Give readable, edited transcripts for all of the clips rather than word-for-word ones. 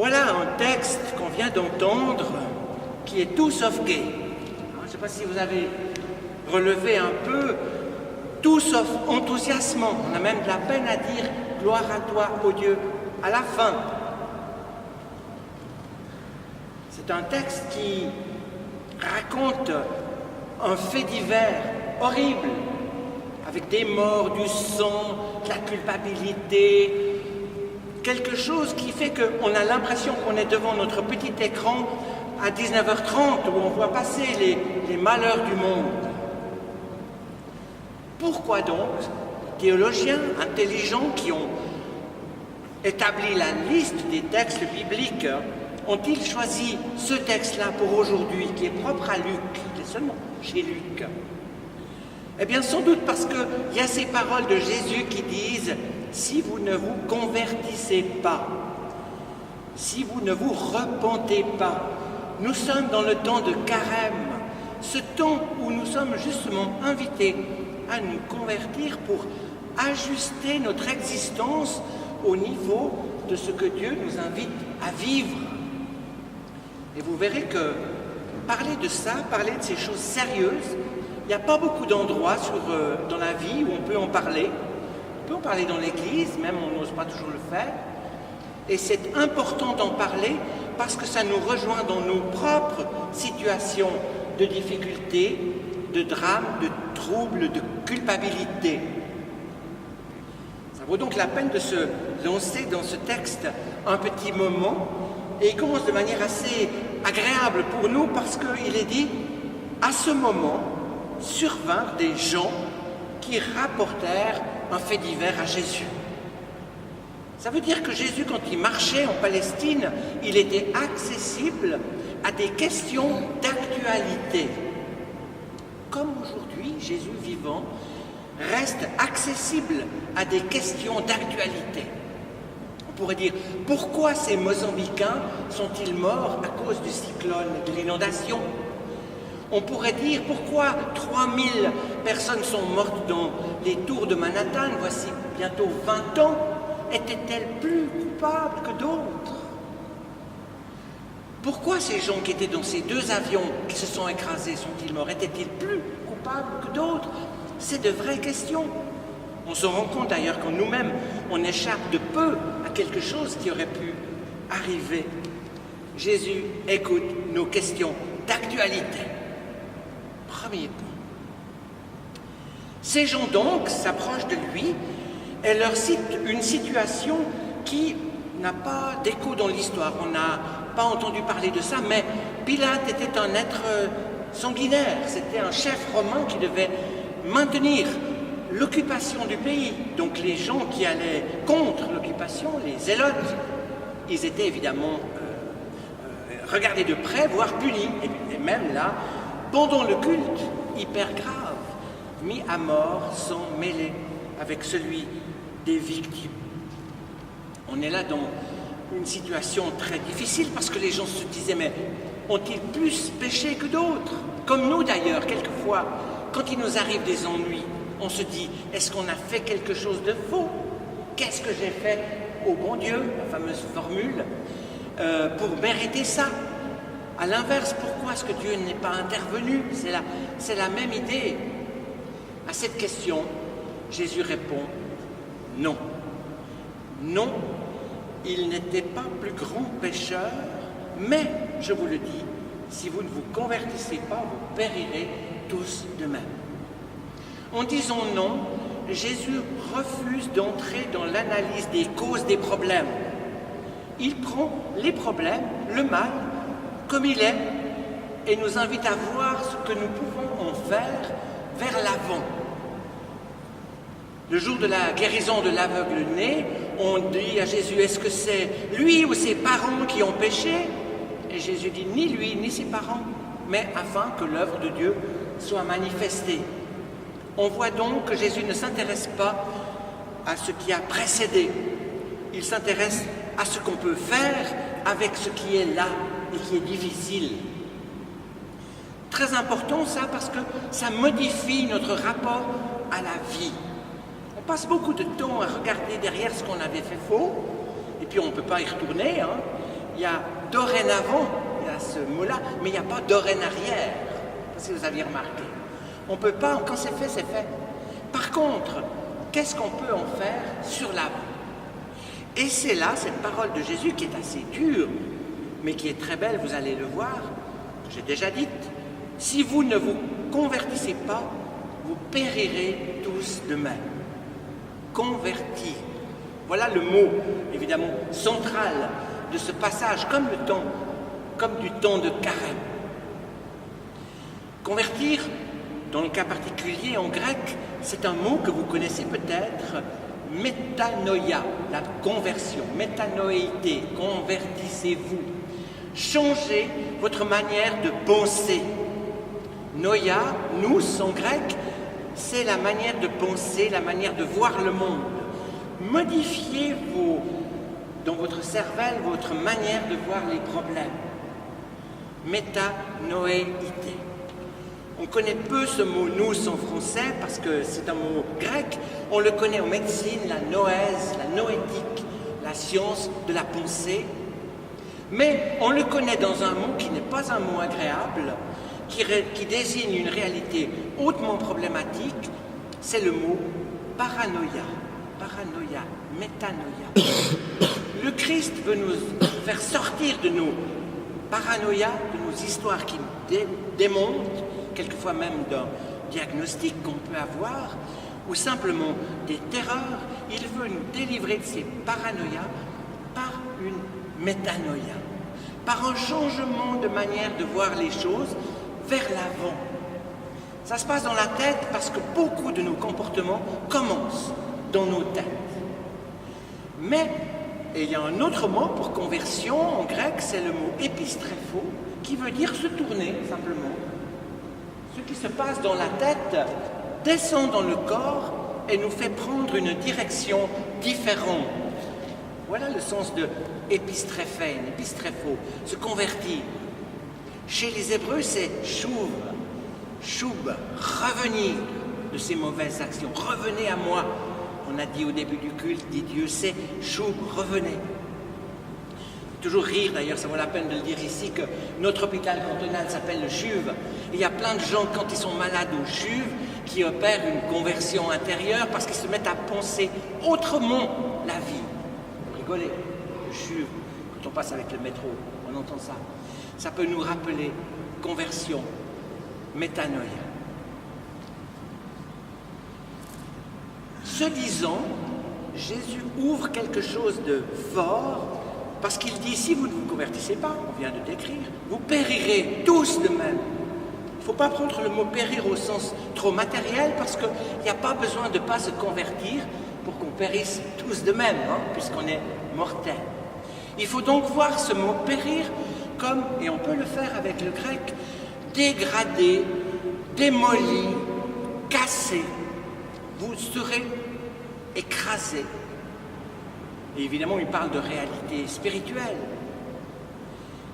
Voilà un texte qu'on vient d'entendre qui est tout sauf gai. Je ne sais pas si vous avez relevé un peu, tout sauf enthousiasmant. On a même de la peine à dire « gloire à toi, ô Dieu » à la fin. C'est un texte qui raconte un fait divers horrible, avec des morts, du sang, de la culpabilité, quelque chose qui fait qu'on a l'impression qu'on est devant notre petit écran à 19h30 où on voit passer les malheurs du monde. Pourquoi donc les théologiens intelligents qui ont établi la liste des textes bibliques ont-ils choisi ce texte-là pour aujourd'hui, qui est propre à Luc, qui est seulement chez Luc? Eh bien, sans doute parce qu'il y a ces paroles de Jésus qui disent « Si vous ne vous convertissez pas, si vous ne vous repentez pas », nous sommes dans le temps de carême, ce temps où nous sommes justement invités à nous convertir pour ajuster notre existence au niveau de ce que Dieu nous invite à vivre. Et vous verrez que parler de ça, parler de ces choses sérieuses, il n'y a pas beaucoup d'endroits dans la vie où on peut en parler. On peut en parler dans l'Église, même on n'ose pas toujours le faire. Et c'est important d'en parler parce que ça nous rejoint dans nos propres situations de difficultés, de drames, de troubles, de culpabilité. Ça vaut donc la peine de se lancer dans ce texte un petit moment. Et il commence de manière assez agréable pour nous parce qu'il est dit « À ce moment, survinrent des gens qui rapportèrent un fait divers à Jésus. » Ça veut dire que Jésus, quand il marchait en Palestine, il était accessible à des questions d'actualité. Comme aujourd'hui, Jésus vivant reste accessible à des questions d'actualité. On pourrait dire, pourquoi ces Mozambicains sont-ils morts à cause du cyclone et de l'inondation? On pourrait dire, pourquoi 3000 personnes sont mortes dans les tours de Manhattan, voici bientôt 20 ans, étaient-elles plus coupables que d'autres? Pourquoi ces gens qui étaient dans ces deux avions qui se sont écrasés sont-ils morts? Étaient-ils plus coupables que d'autres? C'est de vraies questions. On se rend compte d'ailleurs qu'en nous-mêmes, on échappe de peu à quelque chose qui aurait pu arriver. Jésus écoute nos questions d'actualité. Premier point. Ces gens donc s'approchent de lui et leur citent une situation qui n'a pas d'écho dans l'histoire. On n'a pas entendu parler de ça, mais Pilate était un être sanguinaire. C'était un chef romain qui devait maintenir l'occupation du pays. Donc les gens qui allaient contre l'occupation, les zélotes, ils étaient évidemment regardés de près, voire punis. Et même là, pendant le culte, hyper grave, mis à mort sans mêler avec celui des victimes. On est là dans une situation très difficile parce que les gens se disaient, mais ont-ils plus péché que d'autres? Comme nous d'ailleurs, quelquefois, quand il nous arrive des ennuis, on se dit, est-ce qu'on a fait quelque chose de faux? Qu'est-ce que j'ai fait au bon Dieu, la fameuse formule, pour mériter ça? À l'inverse, pourquoi est-ce que Dieu n'est pas intervenu? C'est la même idée. À cette question, Jésus répond, non. Non, il n'était pas plus grand pécheur, mais, je vous le dis, si vous ne vous convertissez pas, vous périrez tous de même. En disant non, Jésus refuse d'entrer dans l'analyse des causes des problèmes. Il prend les problèmes, le mal, comme il est, et nous invite à voir ce que nous pouvons en faire vers l'avant. Le jour de la guérison de l'aveugle-né, on dit à Jésus, est-ce que c'est lui ou ses parents qui ont péché? Et Jésus dit, ni lui, ni ses parents, mais afin que l'œuvre de Dieu soit manifestée. On voit donc que Jésus ne s'intéresse pas à ce qui a précédé. Il s'intéresse à ce qu'on peut faire avec ce qui est là et qui est difficile. Très important ça, parce que ça modifie notre rapport à la vie. On passe beaucoup de temps à regarder derrière ce qu'on avait fait faux, et puis on ne peut pas y retourner. il y a dorénavant, il y a ce mot-là, mais il n'y a pas dorénarrière. Je ne sais pas si vous aviez remarqué. On ne peut pas, quand c'est fait, c'est fait. Par contre, qu'est-ce qu'on peut en faire sur l'avant? Et c'est là, cette parole de Jésus qui est assez dure, mais qui est très belle, vous allez le voir, que j'ai déjà dite. Si vous ne vous convertissez pas, vous périrez tous de même. Convertir. Voilà le mot, évidemment, central de ce passage, comme du temps de carême. Convertir, dans le cas particulier en grec, c'est un mot que vous connaissez peut-être, métanoïa, la conversion, métanoïté, convertissez-vous. Changez votre manière de penser. Noia, nous, en grec, c'est la manière de penser, la manière de voir le monde. Modifiez dans votre cervelle votre manière de voir les problèmes. Métanoïté. On connaît peu ce mot « nous » en français parce que c'est un mot grec. On le connaît en médecine, la noèse, la noétique, la science de la pensée. Mais on le connaît dans un mot qui n'est pas un mot agréable, qui désigne une réalité hautement problématique. C'est le mot paranoïa. Paranoïa, métanoïa. Le Christ veut nous faire sortir de nos paranoïas, de nos histoires qui nous démontent, quelquefois même d'un diagnostic qu'on peut avoir, ou simplement des terreurs. Il veut nous délivrer de ces paranoïas par une métanoïa, par un changement de manière de voir les choses vers l'avant. Ça se passe dans la tête parce que beaucoup de nos comportements commencent dans nos têtes. Mais, et il y a un autre mot pour conversion en grec, c'est le mot épistréphos, qui veut dire se tourner simplement. Ce qui se passe dans la tête descend dans le corps et nous fait prendre une direction différente. Voilà le sens de épistréphène, épistréphos, se convertir. Chez les Hébreux, c'est chouv, revenir de ses mauvaises actions. Revenez à moi. On a dit au début du culte, dit Dieu, c'est chouv, revenez. Toujours rire d'ailleurs, ça vaut la peine de le dire ici, que notre hôpital cantonal s'appelle le CHUV. Il y a plein de gens, quand ils sont malades au CHUV, qui opèrent une conversion intérieure parce qu'ils se mettent à penser autrement la vie. Vous rigolez, le CHUV, quand on passe avec le métro, on entend ça. Ça peut nous rappeler conversion, métanoïa. Ce disant, Jésus ouvre quelque chose de fort parce qu'il dit, si vous ne vous convertissez pas, on vient de décrire, vous périrez tous de même. Il ne faut pas prendre le mot périr au sens trop matériel parce qu'il n'y a pas besoin de ne pas se convertir pour qu'on périsse tous de même, hein, puisqu'on est mortel. Il faut donc voir ce mot périr comme, et on peut le faire avec le grec, dégradé, démoli, cassé. Vous serez écrasé. Et évidemment, il parle de réalité spirituelle.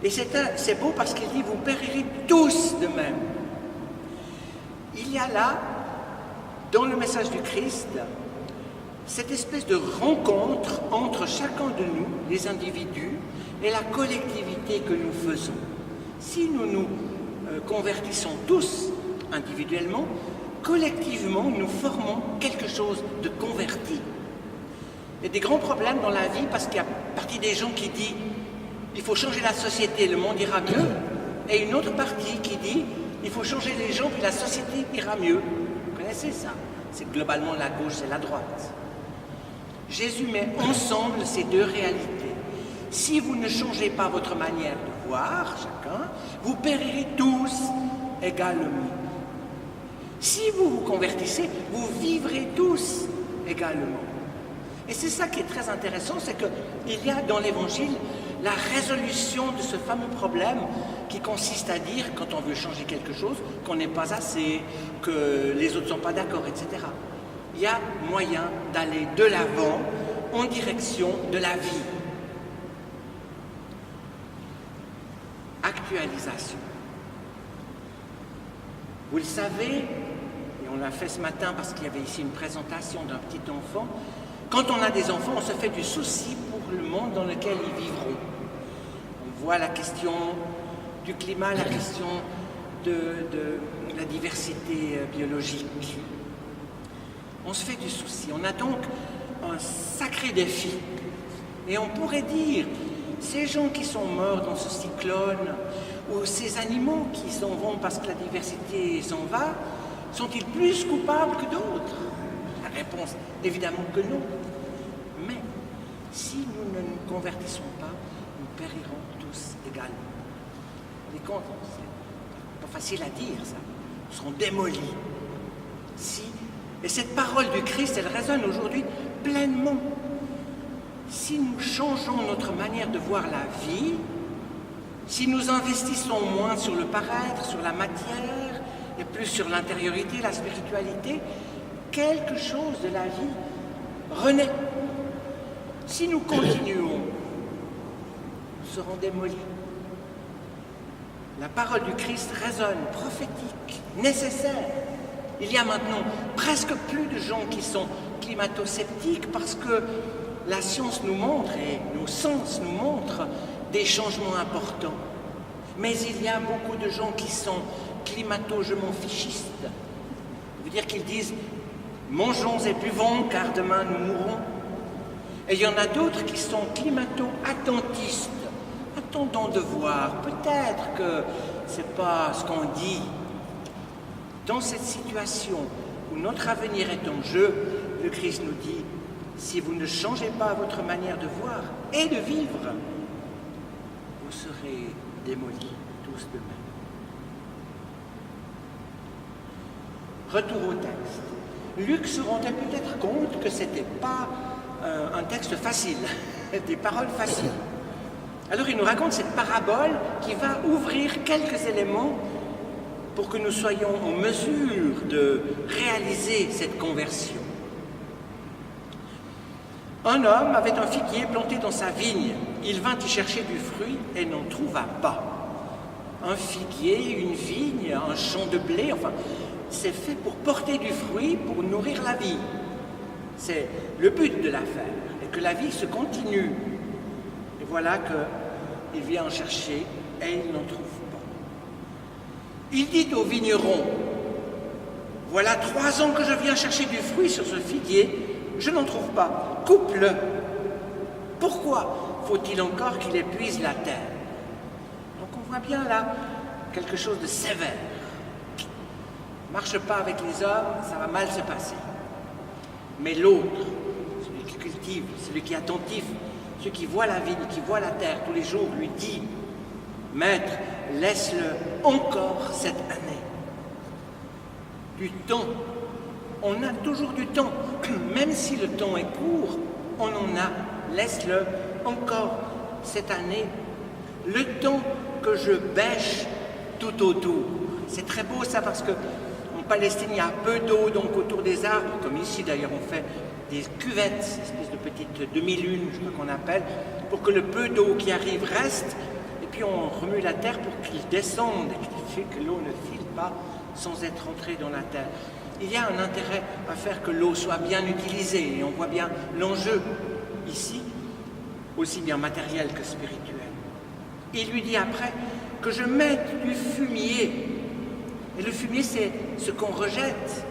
Et c'est beau parce qu'il dit, vous périrez tous de même. Il y a là, dans le message du Christ, cette espèce de rencontre entre chacun de nous, les individus, et la collectivité que nous faisons. Si nous nous convertissons tous individuellement, collectivement, nous formons quelque chose de converti. Il y a des grands problèmes dans la vie parce qu'il y a partie des gens qui disent il faut changer la société, le monde ira mieux, et une autre partie qui dit il faut changer les gens, puis la société ira mieux. Vous connaissez ça? C'est globalement la gauche et la droite. Jésus met ensemble ces deux réalités. Si vous ne changez pas votre manière de voir chacun, vous périrez tous également. Si vous vous convertissez, vous vivrez tous également. Et c'est ça qui est très intéressant, c'est qu'il y a dans l'Évangile la résolution de ce fameux problème qui consiste à dire, quand on veut changer quelque chose, qu'on n'est pas assez, que les autres ne sont pas d'accord, etc. Il y a moyen d'aller de l'avant en direction de la vie. Actualisation. Vous le savez, et on l'a fait ce matin parce qu'il y avait ici une présentation d'un petit enfant, quand on a des enfants, on se fait du souci pour le monde dans lequel ils vivront. voit la question du climat, la question de la diversité biologique. On se fait du souci. On a donc un sacré défi. Et on pourrait dire, ces gens qui sont morts dans ce cyclone, ou ces animaux qui s'en vont parce que la diversité s'en va, sont-ils plus coupables que d'autres? La réponse, évidemment que non. Mais si nous ne nous convertissons pas, nous périrons tous également. Les comptes, c'est pas facile à dire ça. Nous serons démolis. Et cette parole du Christ, elle résonne aujourd'hui pleinement. Si nous changeons notre manière de voir la vie, si nous investissons moins sur le paraître, sur la matière, et plus sur l'intériorité, la spiritualité, quelque chose de la vie renaît. Si nous continuons, nous serons démolis. La parole du Christ résonne, prophétique, nécessaire. Il y a maintenant presque plus de gens qui sont climato-sceptiques parce que la science nous montre et nos sens nous montrent des changements importants. Mais il y a beaucoup de gens qui sont climato-je-m'en-fichistes. Ça veut dire qu'ils disent « mangeons et buvons car demain nous mourrons ». Et il y en a d'autres qui sont climato-attentistes. Attendons de voir, peut-être que ce n'est pas ce qu'on dit. Dans cette situation où notre avenir est en jeu, le Christ nous dit « si vous ne changez pas votre manière de voir et de vivre, vous serez démolis tous de même. » Retour au texte. Luc se rendait peut-être compte que ce n'était pas un texte facile, des paroles faciles. Alors il nous raconte cette parabole qui va ouvrir quelques éléments pour que nous soyons en mesure de réaliser cette conversion. Un homme avait un figuier planté dans sa vigne. Il vint y chercher du fruit et n'en trouva pas. Un figuier, une vigne, un champ de blé, enfin, c'est fait pour porter du fruit, pour nourrir la vie. C'est le but de l'affaire, et que la vie se continue. Et voilà qu'il vient en chercher et il n'en trouve pas. Il dit au vigneron, « Voilà 3 ans que je viens chercher du fruit sur ce figuier, je n'en trouve pas, coupe-le. Pourquoi faut-il encore qu'il épuise la terre ?» Donc on voit bien là quelque chose de sévère. Marche pas avec les hommes, ça va mal se passer. Mais l'autre, celui qui cultive, celui qui est attentif, celui qui voit la vigne, qui voit la terre tous les jours, lui dit « Maître, laisse-le encore cette année. » Du temps, on a toujours du temps. Même si le temps est court, on en a. Laisse-le encore cette année. Le temps que je bêche tout autour. C'est très beau ça parce que en Palestine, il y a peu d'eau donc autour des arbres, comme ici d'ailleurs on fait des cuvettes, espèce de petites demi-lunes, je crois qu'on appelle, pour que le peu d'eau qui arrive reste, et puis on remue la terre pour qu'il descende, et qui fait que l'eau ne file pas sans être entrée dans la terre. Il y a un intérêt à faire que l'eau soit bien utilisée, et on voit bien l'enjeu ici, aussi bien matériel que spirituel. Il lui dit après que je mette du fumier. Et le fumier, c'est ce qu'on rejette.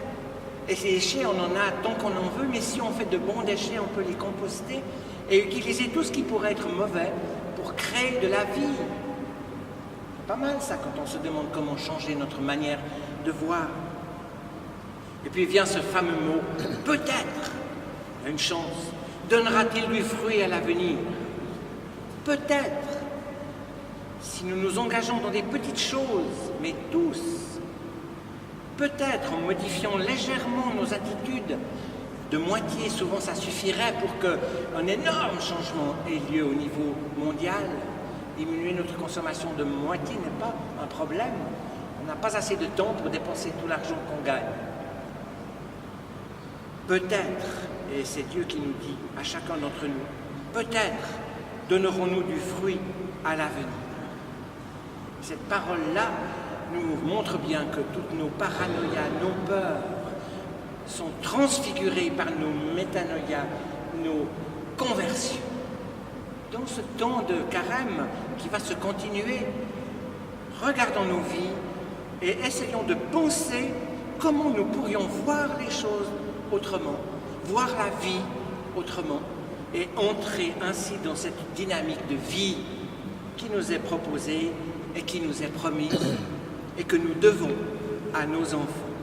Et ces déchets, on en a tant qu'on en veut, mais si on fait de bons déchets, on peut les composter et utiliser tout ce qui pourrait être mauvais pour créer de la vie. C'est pas mal ça quand on se demande comment changer notre manière de voir. Et puis vient ce fameux mot, peut-être, il y a une chance, donnera-t-il du fruit à l'avenir? Peut-être, si nous nous engageons dans des petites choses, mais tous, peut-être en modifiant légèrement nos attitudes, de moitié, souvent ça suffirait pour qu'un énorme changement ait lieu au niveau mondial. Diminuer notre consommation de moitié n'est pas un problème. On n'a pas assez de temps pour dépenser tout l'argent qu'on gagne. Peut-être, et c'est Dieu qui nous dit à chacun d'entre nous, peut-être donnerons-nous du fruit à l'avenir. Cette parole-là nous montre bien que toutes nos paranoïas, nos peurs sont transfigurées par nos métanoïas, nos conversions. Donc, dans ce temps de carême qui va se continuer, regardons nos vies et essayons de penser comment nous pourrions voir les choses autrement, voir la vie autrement et entrer ainsi dans cette dynamique de vie qui nous est proposée et qui nous est promise et que nous devons à nos enfants.